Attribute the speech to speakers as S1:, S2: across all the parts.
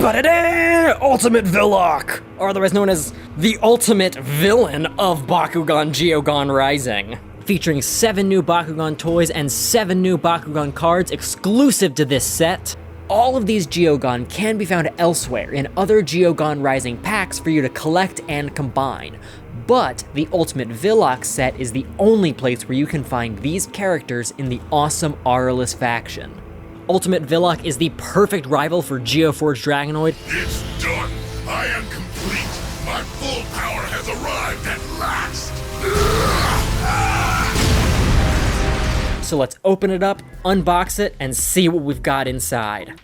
S1: Ba-da-da! Ultimate Viloch! Or otherwise known as the ultimate villain of Bakugan Geogan Rising. Featuring 7 new Bakugan toys and 7 new Bakugan cards exclusive to this set. All of these Geogan can be found elsewhere in other Geogan Rising packs for you to collect and combine. But the Ultimate Viloch set is the only place where you can find these characters in the awesome Aurelus faction. Ultimate Viloch is the perfect rival for GeoForge Dragonoid.
S2: It's done! I am complete! My full power has arrived at last!
S1: So let's open it up, unbox it, and see what we've got inside.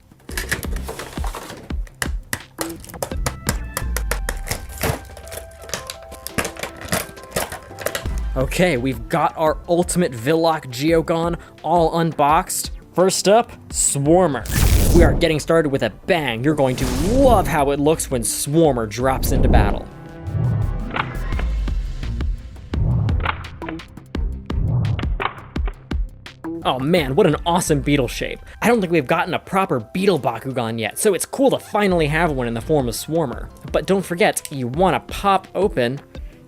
S1: Okay, we've got our Ultimate Viloch Geogan all unboxed. First up, Swarmer. We are getting started with a bang. You're going to love how it looks when Swarmer drops into battle. Oh man, what an awesome beetle shape. I don't think we've gotten a proper beetle Bakugan yet, so it's cool to finally have one in the form of Swarmer. But don't forget, you want to pop open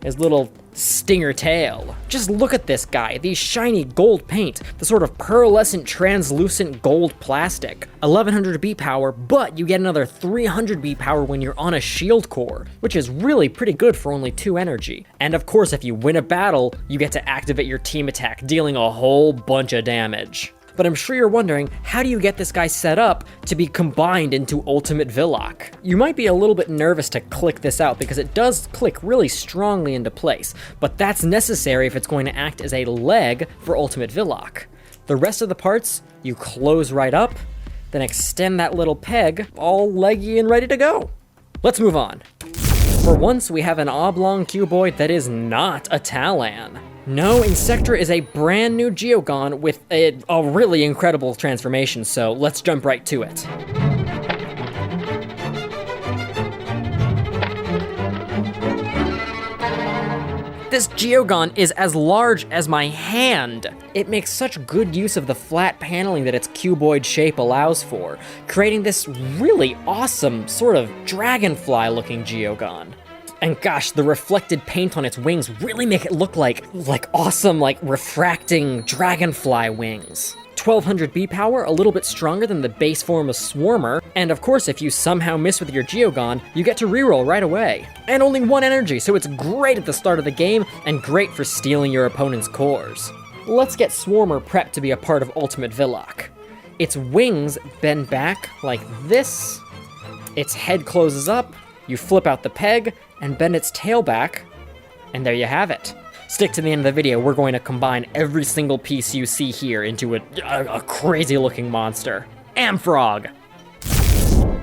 S1: his little stinger tail. Just look at this guy, the shiny gold paint, the sort of pearlescent translucent gold plastic. 1100 B power, but you get another 300 B power when you're on a shield core, which is really pretty good for only 2 energy. And of course, if you win a battle, you get to activate your team attack, dealing a whole bunch of damage. But I'm sure you're wondering, how do you get this guy set up to be combined into Ultimate Viloch? You might be a little bit nervous to click this out because it does click really strongly into place, but that's necessary if it's going to act as a leg for Ultimate Viloch. The rest of the parts, you close right up, then extend that little peg, all leggy and ready to go. Let's move on. For once, we have an oblong cuboid that is not a Talan. No, Insectra is a brand new Geogan with a really incredible transformation, so let's jump right to it. This Geogan is as large as my hand. It makes such good use of the flat paneling that its cuboid shape allows for, creating this really awesome sort of dragonfly-looking Geogan. And gosh, the reflected paint on its wings really make it look like awesome, refracting dragonfly wings. 1200 B power, a little bit stronger than the base form of Swarmer, and of course if you somehow miss with your Geogan, you get to reroll right away. And only 1 energy, so it's great at the start of the game, and great for stealing your opponent's cores. Let's get Swarmer prepped to be a part of Ultimate Viloch. Its wings bend back like this, its head closes up, you flip out the peg, and bend its tail back, and there you have it. Stick to the end of the video, we're going to combine every single piece you see here into a crazy looking monster. Amphrog!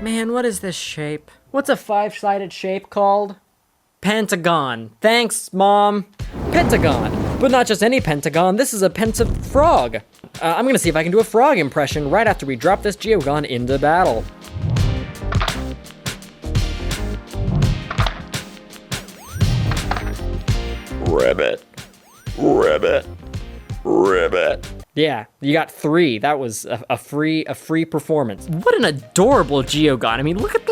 S1: Man, what is this shape? What's a 5-sided shape called? Pentagon. Thanks, Mom. Pentagon. But not just any pentagon, this is a pentafrog. I'm gonna see if I can do a frog impression right after we drop this Geogan into battle.
S2: Ribbit. Ribbit. Ribbit.
S1: Yeah, you got 3. That was a free performance. What an adorable Geogan. I mean, look at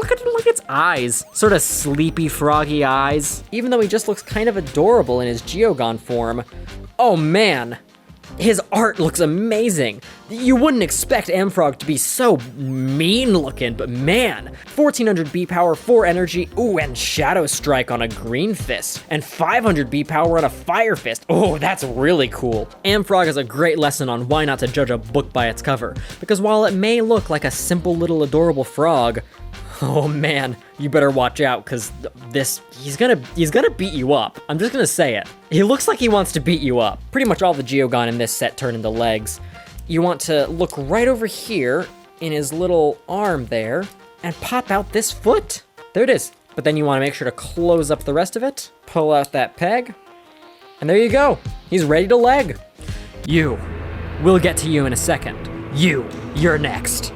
S1: its eyes. Sort of sleepy, froggy eyes. Even though he just looks kind of adorable in his Geogan form. Oh man, his art looks amazing. You wouldn't expect Amphrog to be so mean looking, but man, 1400 B power, 4 energy, ooh, and Shadow Strike on a green fist, and 500 B power on a fire fist. Oh, that's really cool. Amphrog is a great lesson on why not to judge a book by its cover, because while it may look like a simple little adorable frog, oh man, you better watch out, because he's gonna beat you up. I'm just gonna say it. He looks like he wants to beat you up. Pretty much all the Geogan in this set turn into legs. You want to look right over here in his little arm there and pop out this foot. There it is. But then you want to make sure to close up the rest of it, pull out that peg, and there you go. He's ready to leg. We'll get to you in a second. You're next.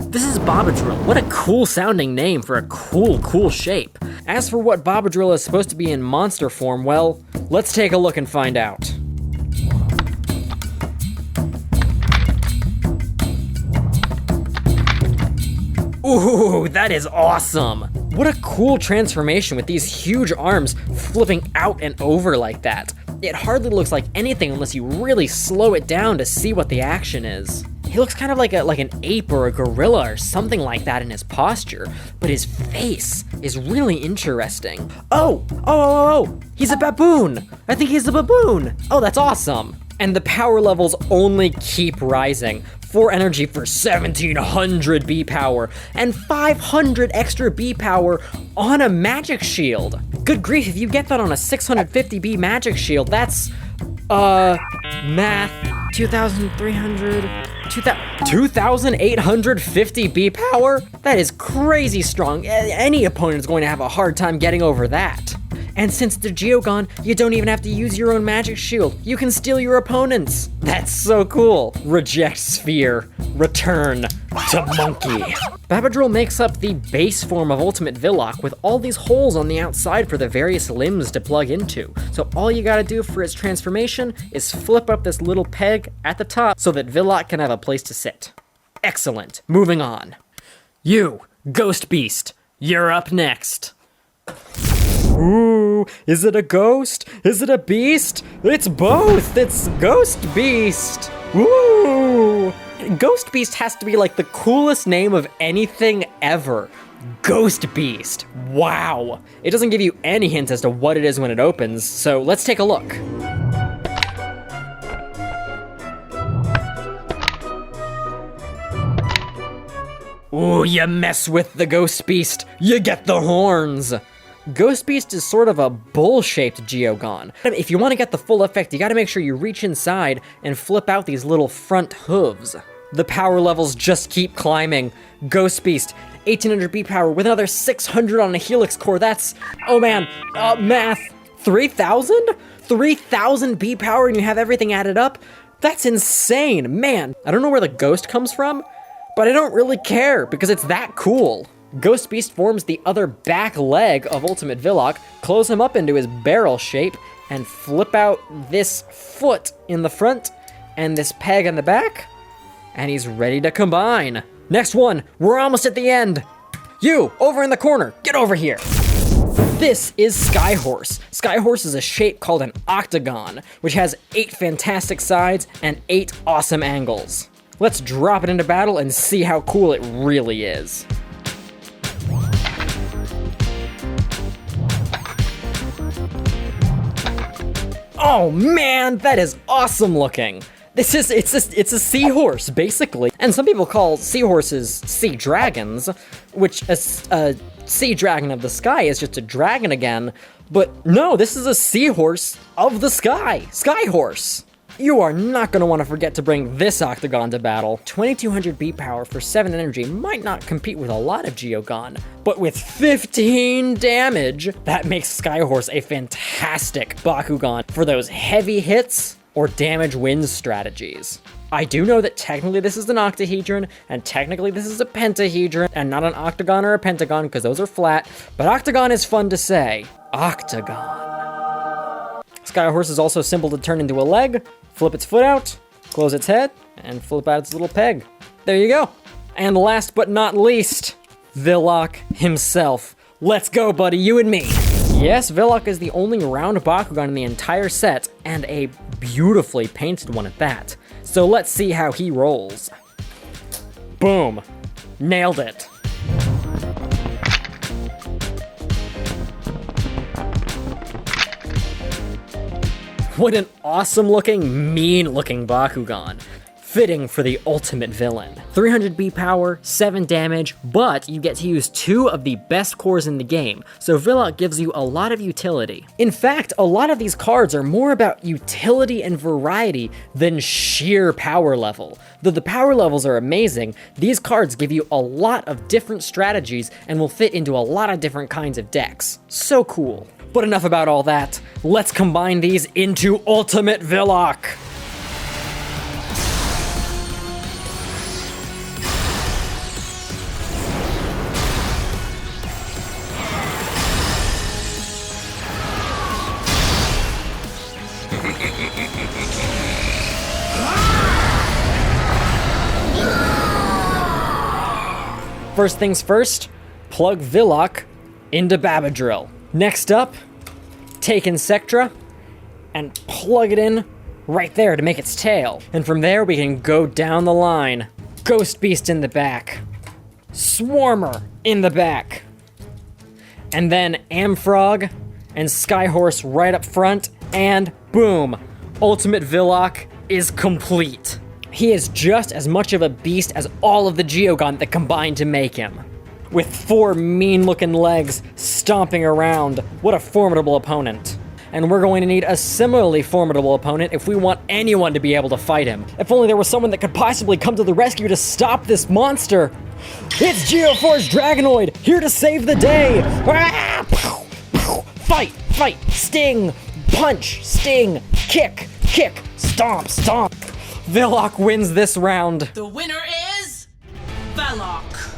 S1: This is Babadrill. What a cool sounding name for a cool shape. As for what Babadrill is supposed to be in monster form, well, let's take a look and find out. Ooh, that is awesome. What a cool transformation with these huge arms flipping out and over like that. It hardly looks like anything unless you really slow it down to see what the action is. He looks kind of like an ape or a gorilla or something like that in his posture, but his face is really interesting. Oh, he's a baboon. I think he's a baboon. Oh, that's awesome. And the power levels only keep rising. 4 energy for 1700 B power, and 500 extra B power on a magic shield. Good grief, if you get that on a 650 B magic shield, that's, math, 2,850 B power? That is crazy strong. Any opponent is going to have a hard time getting over that. And since the Geogon, you don't even have to use your own magic shield. You can steal your opponent's. That's so cool. Reject sphere. Return to monkey. Babadrill makes up the base form of Ultimate Viloch with all these holes on the outside for the various limbs to plug into. So all you gotta do for its transformation is flip up this little peg at the top so that Viloch can have a place to sit. Excellent. Moving on. You, Ghost Beast, you're up next. Ooh, is it a ghost? Is it a beast? It's both! It's Ghost Beast! Ooh! Ghost Beast has to be like the coolest name of anything ever. Ghost Beast. Wow. It doesn't give you any hint as to what it is when it opens, so let's take a look. Ooh, you mess with the Ghost Beast, you get the horns! Ghost Beast is sort of a bull-shaped Geogon. If you want to get the full effect, you gotta make sure you reach inside and flip out these little front hooves. The power levels just keep climbing. Ghost Beast, 1800 B power with another 600 on a Helix core. That's, oh man, math, 3,000? 3,000 B power and you have everything added up? That's insane, man. I don't know where the ghost comes from, but I don't really care because it's that cool. Ghost Beast forms the other back leg of Ultimate Viloch, close him up into his barrel shape, and flip out this foot in the front and this peg in the back, and he's ready to combine. Next one, we're almost at the end. You, over in the corner, get over here. This is Skyhorse. Skyhorse is a shape called an octagon, which has 8 fantastic sides and 8 awesome angles. Let's drop it into battle and see how cool it really is. Oh man, that is awesome looking. It's a seahorse, basically. And some people call seahorses sea dragons, which a sea dragon of the sky is just a dragon again. But no, this is a seahorse of the sky, Skyhorse. You are not going to want to forget to bring this octagon to battle. 2200 B power for 7 energy might not compete with a lot of Geogon, but with 15 damage, that makes Skyhorse a fantastic Bakugan for those heavy hits or damage wins strategies. I do know that technically this is an octahedron, and technically this is a pentahedron, and not an octagon or a pentagon, because those are flat, but octagon is fun to say. Octagon. Skyhorse is also simple to turn into a leg, flip its foot out, close its head, and flip out its little peg. There you go. And last but not least, Viloch himself. Let's go, buddy, you and me. Yes, Viloch is the only round Bakugan in the entire set, and a beautifully painted one at that. So let's see how he rolls. Boom. Nailed it. What an awesome looking, mean looking Bakugan. Fitting for the ultimate villain. 300 B power, 7 damage, but you get to use 2 of the best cores in the game, so Viloch gives you a lot of utility. In fact, a lot of these cards are more about utility and variety than sheer power level. Though the power levels are amazing, these cards give you a lot of different strategies and will fit into a lot of different kinds of decks. So cool. But enough about all that. Let's combine these into Ultimate Viloch. First things first, plug Viloch into Babadrill. Next up, take Insectra and plug it in right there to make its tail. And from there we can go down the line. Ghost Beast in the back. Swarmer in the back. And then Amphrog and Skyhorse right up front, and boom, Ultimate Viloch is complete. He is just as much of a beast as all of the Geogon that combined to make him. With 4 mean-looking legs stomping around, what a formidable opponent. And we're going to need a similarly formidable opponent if we want anyone to be able to fight him. If only there was someone that could possibly come to the rescue to stop this monster. It's GeoForge Dragonoid, here to save the day! Ah! Fight, fight, sting, punch, sting, kick, kick, stomp, stomp. Viloch wins this round.
S3: The winner is Viloch.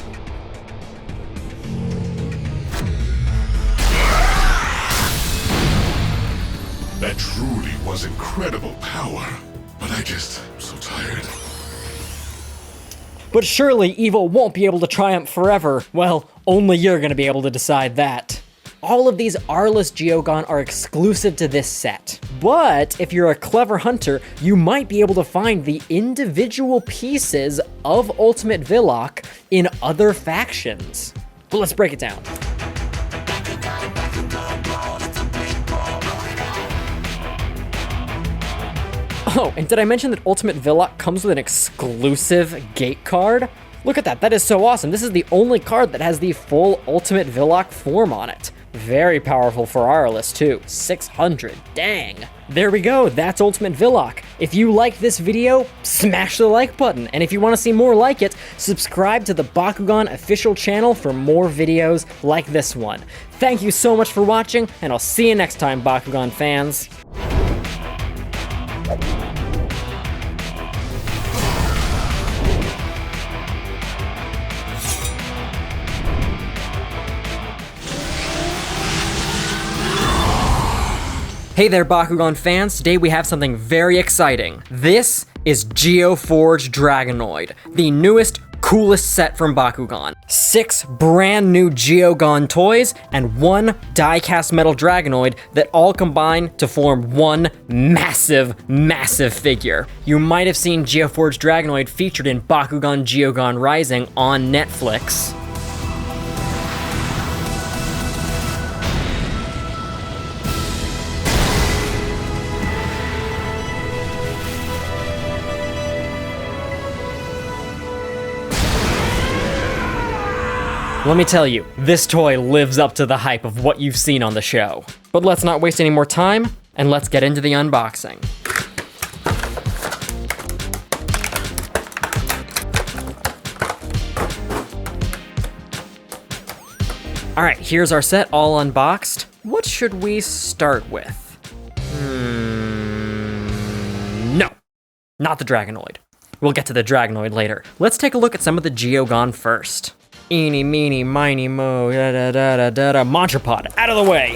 S2: That truly was incredible power, but I'm so tired.
S1: But surely evil won't be able to triumph forever. Well, only you're gonna be able to decide that. All of these Aurelus Geogon are exclusive to this set. But if you're a clever hunter, you might be able to find the individual pieces of Ultimate Viloch in other factions. But let's break it down. Oh, and did I mention that Ultimate Viloch comes with an exclusive gate card? Look at that, that is so awesome. This is the only card that has the full Ultimate Viloch form on it. Very powerful for Aurelus too, 600, dang. There we go, that's Ultimate Viloch. If you like this video, smash the like button. And if you want to see more like it, subscribe to the Bakugan official channel for more videos like this one. Thank you so much for watching, and I'll see you next time, Bakugan fans. Hey there, Bakugan fans. Today we have something very exciting. This is GeoForge Dragonoid, the newest, coolest set from Bakugan. 6 brand new Geogon toys and 1 Diecast metal Dragonoid that all combine to form one massive, massive figure. You might have seen GeoForge Dragonoid featured in Bakugan Geogan Rising on Netflix. Let me tell you, this toy lives up to the hype of what you've seen on the show. But let's not waste any more time, and let's get into the unboxing. Alright, here's our set all unboxed. What should we start with? No, not the Dragonoid. We'll get to the Dragonoid later. Let's take a look at some of the Geogon first. Eeny, meeny, miny, mo, da-da-da-da-da-da, Montrapod, out of the way!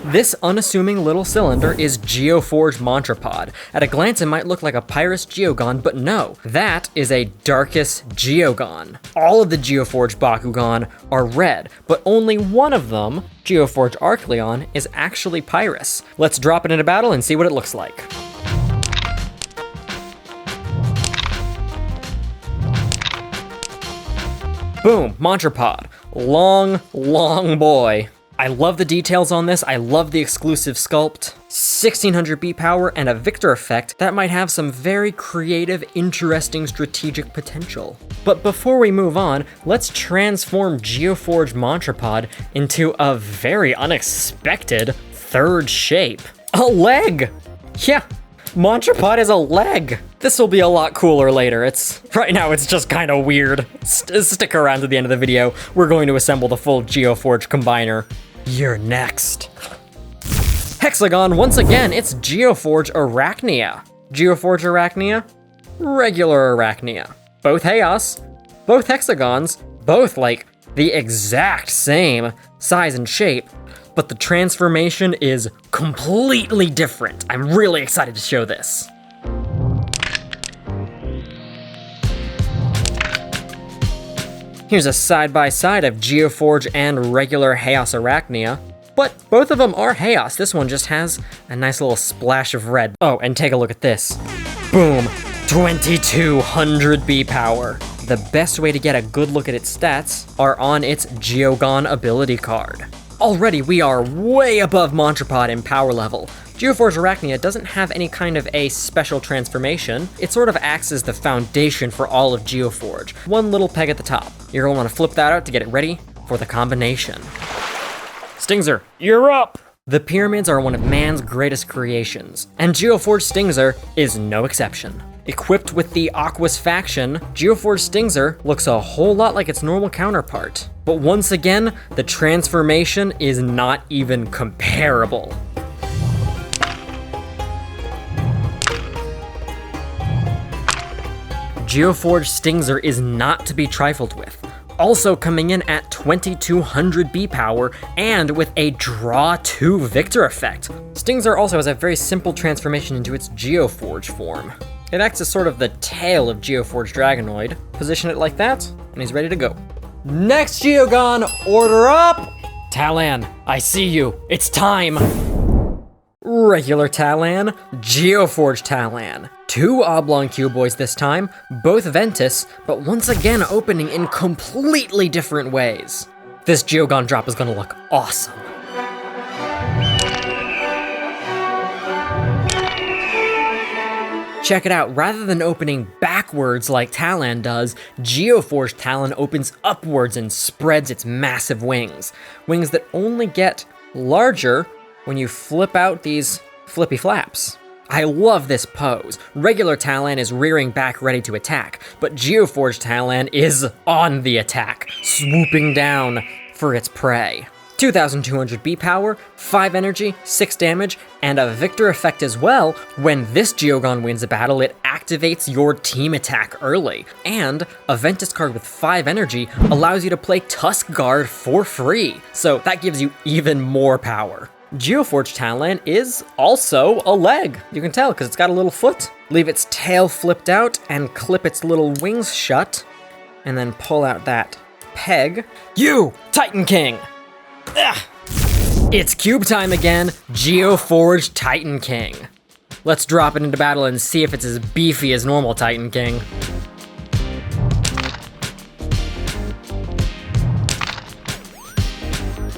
S1: This unassuming little cylinder is GeoForge Montrapod. At a glance, it might look like a Pyrus Geogon, but no, that is a Darkus Geogon. All of the GeoForge Bakugan are red, but only one of them, GeoForge Arcleon, is actually Pyrus. Let's drop it into battle and see what it looks like. Boom, Montrapod. Long, long boy. I love the details on this, I love the exclusive sculpt. 1600 beat power and a Victor effect that might have some very creative, interesting strategic potential. But before we move on, let's transform GeoForge Montrapod into a very unexpected third shape. A leg! Yeah, Montrapod is a leg. This will be a lot cooler later. Right now it's just kind of weird. Stick around to the end of the video. We're going to assemble the full GeoForge combiner. You're next. Hexagon, once again, it's GeoForge Arachnia. GeoForge Arachnia, regular Arachnia. Both Chaos, both Hexagons, both like the exact same size and shape, but the transformation is completely different. I'm really excited to show this. Here's a side-by-side of GeoForge and regular Chaos Arachnia. But both of them are Chaos. This one just has a nice little splash of red. Oh, and take a look at this. Boom, 2200 B power. The best way to get a good look at its stats are on its Geogan ability card. Already we are way above Montrapod in power level. GeoForge Arachnia doesn't have any kind of a special transformation. It sort of acts as the foundation for all of GeoForge. One little peg at the top. You're gonna wanna flip that out to get it ready for the combination. Stingzer, you're up! The pyramids are one of man's greatest creations, and GeoForge Stingzer is no exception. Equipped with the Aquas faction, GeoForge Stingzer looks a whole lot like its normal counterpart. But once again, the transformation is not even comparable. GeoForge Stingzer is not to be trifled with. Also coming in at 2200 B power and with a Draw 2 Victor effect. Stingzer also has a very simple transformation into its GeoForge form. It acts as sort of the tail of GeoForge Dragonoid. Position it like that, and he's ready to go. Next Geogan, order up! Talan, I see you, it's time! Regular Talan, GeoForge Talan. 2 oblong cuboids this time, both Ventus, but once again opening in completely different ways. This Geogan drop is gonna look awesome. Check it out, rather than opening backwards like Talan does, GeoForge Talan opens upwards and spreads its massive wings. Wings that only get larger when you flip out these flippy flaps. I love this pose. Regular Talan is rearing back ready to attack, but GeoForge Talan is on the attack, swooping down for its prey. 2200 B power, 5 energy, 6 damage, and a Victor effect as well. When this Geogan wins a battle, it activates your team attack early. And a Ventus card with 5 energy allows you to play Tusk Guard for free, so that gives you even more power. GeoForge Talan is also a leg. You can tell because it's got a little foot. Leave its tail flipped out and clip its little wings shut, and then pull out that peg. You, Titan King! Ugh. It's cube time again, GeoForge Titan King. Let's drop it into battle and see if it's as beefy as normal Titan King.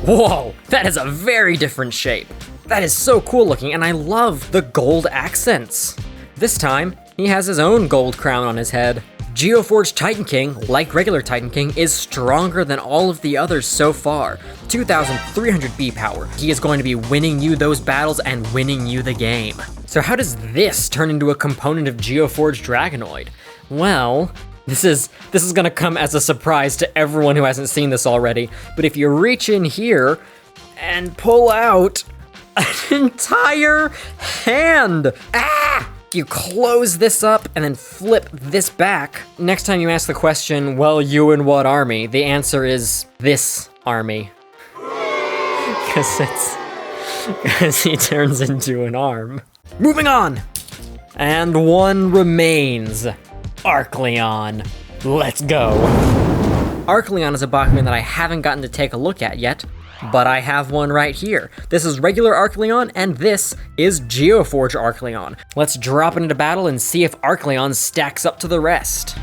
S1: Whoa, that is a very different shape. That is so cool looking, and I love the gold accents. This time, he has his own gold crown on his head. GeoForge Titan King, like regular Titan King, is stronger than all of the others so far. 2300 B power. He is going to be winning you those battles and winning you the game. So how does this turn into a component of GeoForge Dragonoid? Well, this is gonna come as a surprise to everyone who hasn't seen this already, but if you reach in here and pull out an entire hand, you close this up and then flip this back. Next time you ask the question, well, you in what army? The answer is this army. Because he turns into an arm. Moving on! And one remains. Arcleon. Let's go. Arcleon is a Bakugan that I haven't gotten to take a look at yet, but I have one right here. This is regular Arcleon, and this is GeoForge Arcleon. Let's drop it into battle and see if Arcleon stacks up to the rest.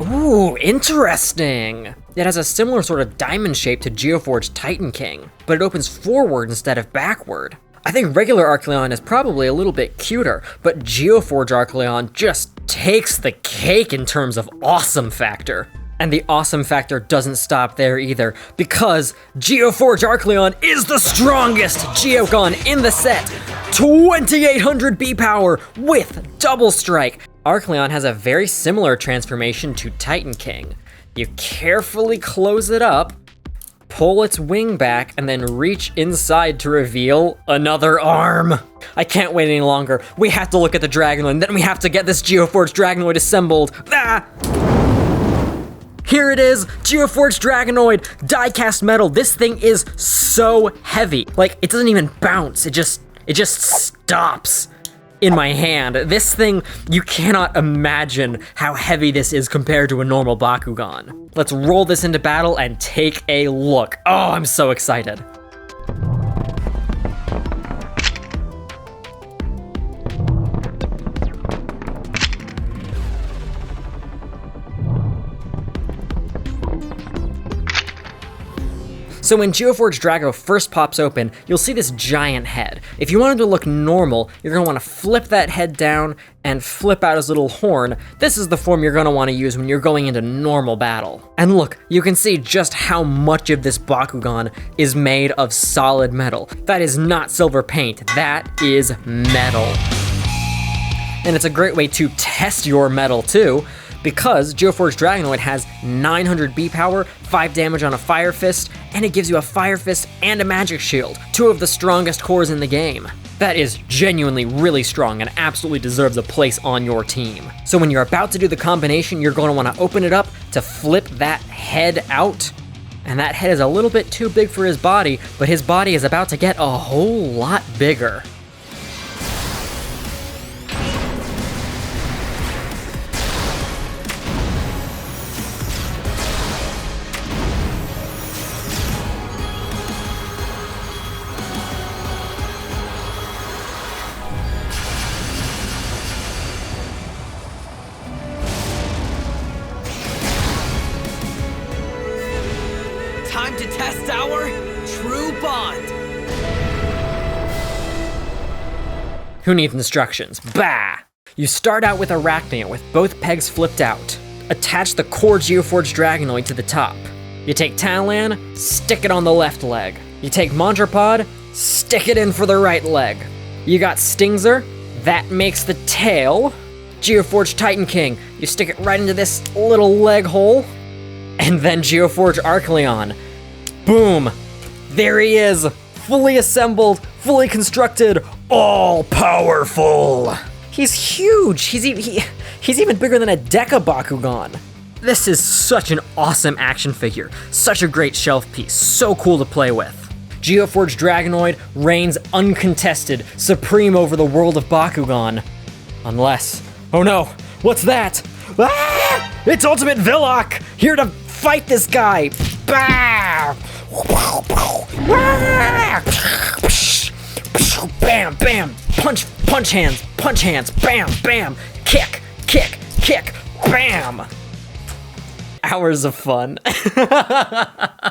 S1: Ooh, interesting. It has a similar sort of diamond shape to GeoForge Titan King, but it opens forward instead of backward. I think regular Arcleon is probably a little bit cuter, but GeoForge Arcleon just takes the cake in terms of awesome factor. And the awesome factor doesn't stop there either, because GeoForge Arcleon is the strongest Geogan in the set! 2800 B power with double strike! Arcleon has a very similar transformation to Titan King. You carefully close it up, pull its wing back, and then reach inside to reveal another arm. I can't wait any longer. We have to look at the Dragonoid, and then we have to get this GeoForge Dragonoid assembled. Here it is, GeoForge Dragonoid, Diecast metal. This thing is so heavy. Like, it doesn't even bounce, it just stops. in my hand. This thing, you cannot imagine how heavy this is compared to a normal Bakugan. Let's roll this into battle and take a look. Oh, I'm so excited. So when GeoForge Drago first pops open, you'll see this giant head. If you want it to look normal, you're gonna wanna flip that head down and flip out his little horn. This is the form you're gonna wanna use when you're going into normal battle. And look, you can see just how much of this Bakugan is made of solid metal. That is not silver paint, that is metal. And it's a great way to test your metal too, because GeoForge Dragonoid has 900 B power, 5 damage on a Fire Fist, and it gives you a Fire Fist and a Magic Shield, 2 of the strongest cores in the game. That is genuinely really strong and absolutely deserves a place on your team. So when you're about to do the combination, you're going to want to open it up to flip that head out. And that head is a little bit too big for his body, but his body is about to get a whole lot bigger.
S4: Time to test our true bond.
S1: Who needs instructions? Bah! You start out with Arachnia with both pegs flipped out. Attach the core GeoForge Dragonoid to the top. You take Talan, stick it on the left leg. You take Montrapod, stick it in for the right leg. You got Stingzer, that makes the tail. GeoForge Titan King, you stick it right into this little leg hole. And then GeoForge Arcleon. Boom! There he is! Fully assembled, fully constructed, all powerful! He's huge! He's even bigger than a Deca Bakugan. This is such an awesome action figure. Such a great shelf piece. So cool to play with. GeoForge Dragonoid reigns uncontested, supreme over the world of Bakugan. Unless... oh no! What's that? Ah! It's Ultimate Viloch! Here to fight this guy! Bah! Bam, bam! Punch hands, bam, bam! Kick, bam! Hours of fun.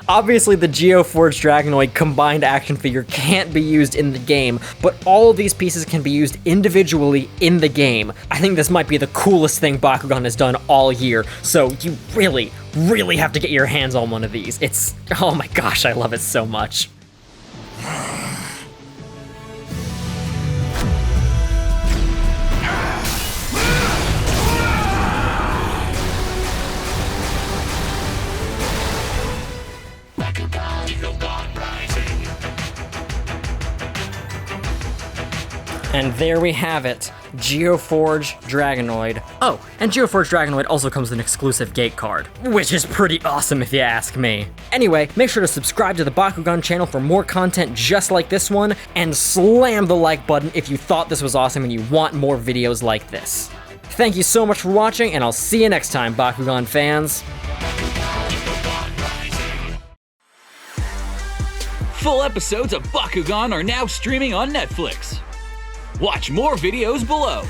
S1: Obviously, the GeoForge Dragonoid combined action figure can't be used in the game, but all of these pieces can be used individually in the game. I think this might be the coolest thing Bakugan has done all year, so you really, really have to get your hands on one of these. It's, oh my gosh, I love it so much. And there we have it, GeoForge Dragonoid. Oh, and GeoForge Dragonoid also comes with an exclusive gate card, which is pretty awesome if you ask me. Anyway, make sure to subscribe to the Bakugan channel for more content just like this one, and slam the like button if you thought this was awesome and you want more videos like this. Thank you so much for watching, and I'll see you next time, Bakugan fans.
S5: Full episodes of Bakugan are now streaming on Netflix. Watch more videos below.